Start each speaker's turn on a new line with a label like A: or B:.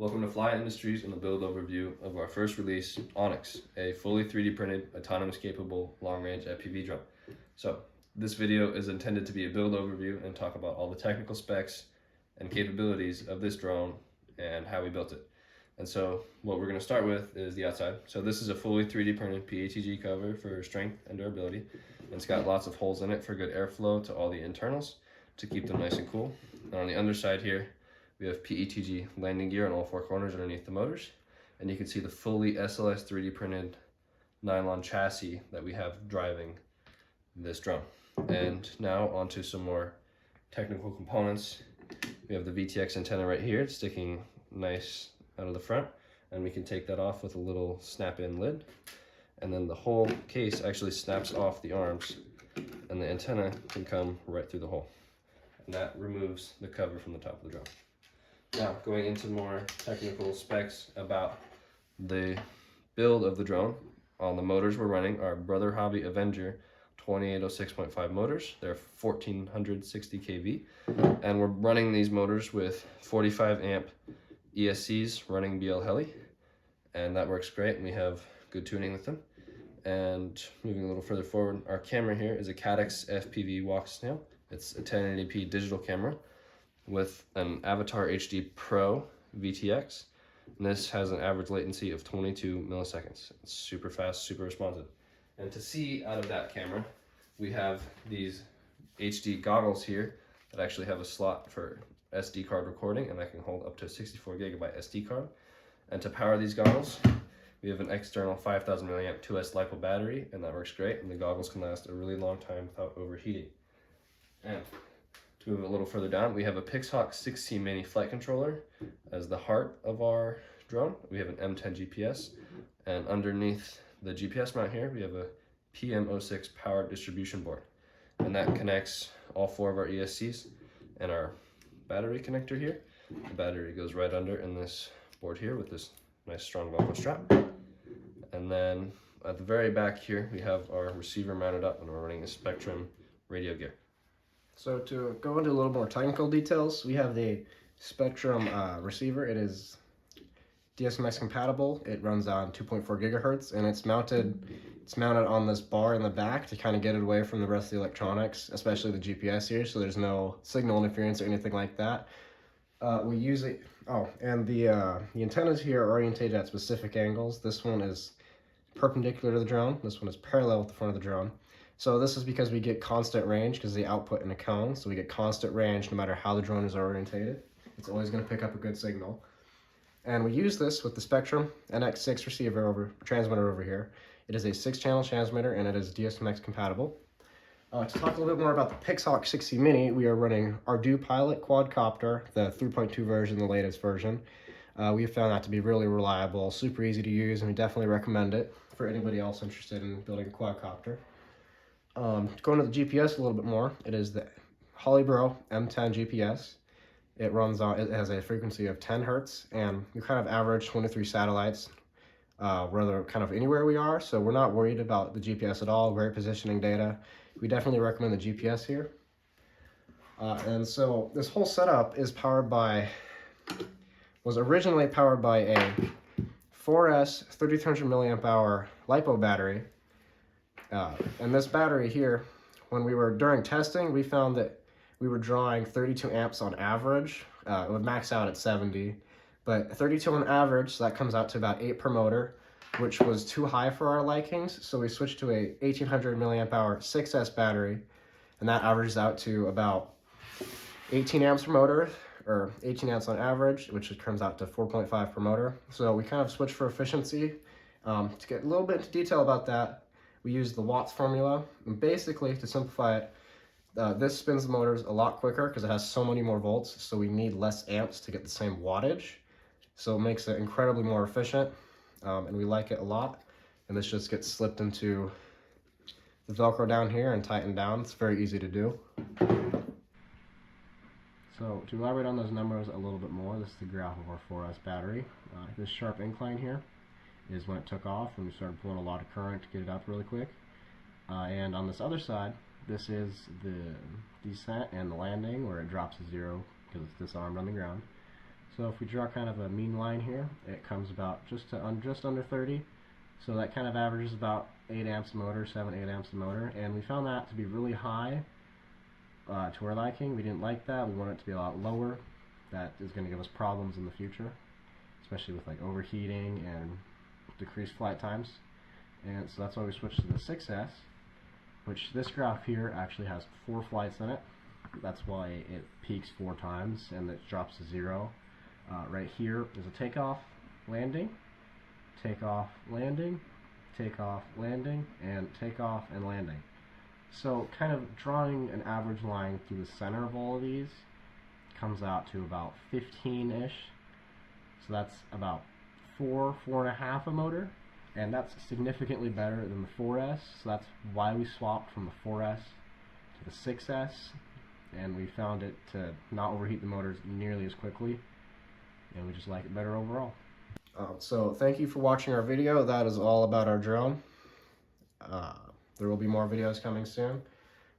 A: Welcome to Fly Industries and the build overview of our first release, Onyx, a fully 3D printed, autonomous capable, long-range FPV drone. So this video is intended to be a build overview and talk about all the technical specs and capabilities of this drone and how we built it. And so what we're going to start with is the outside. So this is a fully 3D printed PETG cover for strength and durability. And it's got lots of holes in it for good airflow to all the internals to keep them nice and cool. And on the underside here, we have PETG landing gear on all four corners underneath the motors. And you can see the fully SLS 3D printed nylon chassis that we have driving this drone. And now onto some more technical components. We have the VTX antenna right here, it's sticking nice out of the front, and we can take that off with a little snap-in lid. And then the whole case actually snaps off the arms, and the antenna can come right through the hole. And that removes the cover from the top of the drone. Now, going into more technical specs about the build of the drone. On the motors we're running are Brother Hobby Avenger 2806.5 motors. They're 1460 kV. And we're running these motors with 45 amp ESCs running BL Heli. And that works great, and we have good tuning with them. And moving a little further forward, our camera here is a Caddx FPV walk snail. It's a 1080p digital camera with an Avatar HD Pro VTX. And this has an average latency of 22 milliseconds. It's super fast, super responsive. And to see out of that camera, we have these HD goggles here that actually have a slot for SD card recording, and that can hold up to a 64 gigabyte SD card. And to power these goggles, we have an external 5000 milliamp 2S LiPo battery, and that works great, and the goggles can last a really long time without overheating. And to move a little further down, we have a Pixhawk 6C Mini flight controller as the heart of our drone. We have an M10 GPS, and underneath the GPS mount here, we have a PM06 power distribution board, and that connects all four of our ESCs and our battery connector here. The battery goes right under in this board here with this nice strong Velcro strap. And then at the very back here, we have our receiver mounted up, and we're running a Spectrum radio gear.
B: So to go into a little more technical details, we have the Spectrum receiver. It is DSMX compatible. It runs on 2.4 gigahertz, and it's mounted on this bar in the back to kind of get it away from the rest of the electronics, especially the GPS here, so there's no signal interference or anything like that. We use it. Oh, and the antennas here are orientated at specific angles. This one is perpendicular to the drone. This one is parallel with the front of the drone. So this is because we get constant range because the output in a cone. So we get constant range no matter how the drone is orientated. It's always going to pick up a good signal. And we use this with the Spectrum NX6 transmitter over here. It is a 6-channel transmitter, and it is DSMX compatible. To talk a little bit more about the Pixhawk 6C Mini, we are running our Pilot quadcopter, the 3.2 version, the latest version. We have found that to be really reliable, super easy to use, and we definitely recommend it for anybody else interested in building a quadcopter. Going to the GPS a little bit more, it is the Holybro M10 GPS. It has a frequency of 10 hertz, and we kind of average 23 satellites, rather kind of anywhere we are, so we're not worried about the GPS at all. Great positioning data. We definitely recommend the GPS here. And so this whole setup was originally powered by a 4S 3300 milliamp hour LiPo battery. And this battery here, during testing, we found that we were drawing 32 amps on average. It would max out at 70, but 32 on average, so that comes out to about 8 per motor, which was too high for our likings. So we switched to a 1800 milliamp hour 6S battery, and that averages out to about 18 amps per motor, or 18 amps on average, which comes out to 4.5 per motor. So we kind of switched for efficiency. To get a little bit into detail about that, we use the watts formula, and basically, to simplify it, this spins the motors a lot quicker because it has so many more volts, so we need less amps to get the same wattage. So it makes it incredibly more efficient, and we like it a lot. And this just gets slipped into the Velcro down here and tightened down. It's very easy to do. So to elaborate on those numbers a little bit more, this is the graph of our 4S battery. This sharp incline here is when it took off, and we started pulling a lot of current to get it up really quick. And on this other side, this is the descent and the landing, where it drops to 0 because it's disarmed on the ground. So if we draw kind of a mean line here, it comes about just under 30. So that kind of averages about 8 amps a motor, 8 amps a motor, and we found that to be really high to our liking. We didn't like that. We want it to be a lot lower. That is going to give us problems in the future, especially with like overheating and decreased flight times. And so that's why we switched to the 6S, which this graph here actually has 4 flights in it. That's why it peaks 4 times and it drops to 0. Right here is a takeoff, landing, takeoff, landing, takeoff, landing, and takeoff and landing. So kind of drawing an average line through the center of all of these comes out to about 15-ish. So that's about 4.5 a motor, and that's significantly better than the 4S. So that's why we swapped from the 4S to the 6S, and we found it to not overheat the motors nearly as quickly, and we just like it better overall. So thank you for watching our video. That is all about our drone. There will be more videos coming soon.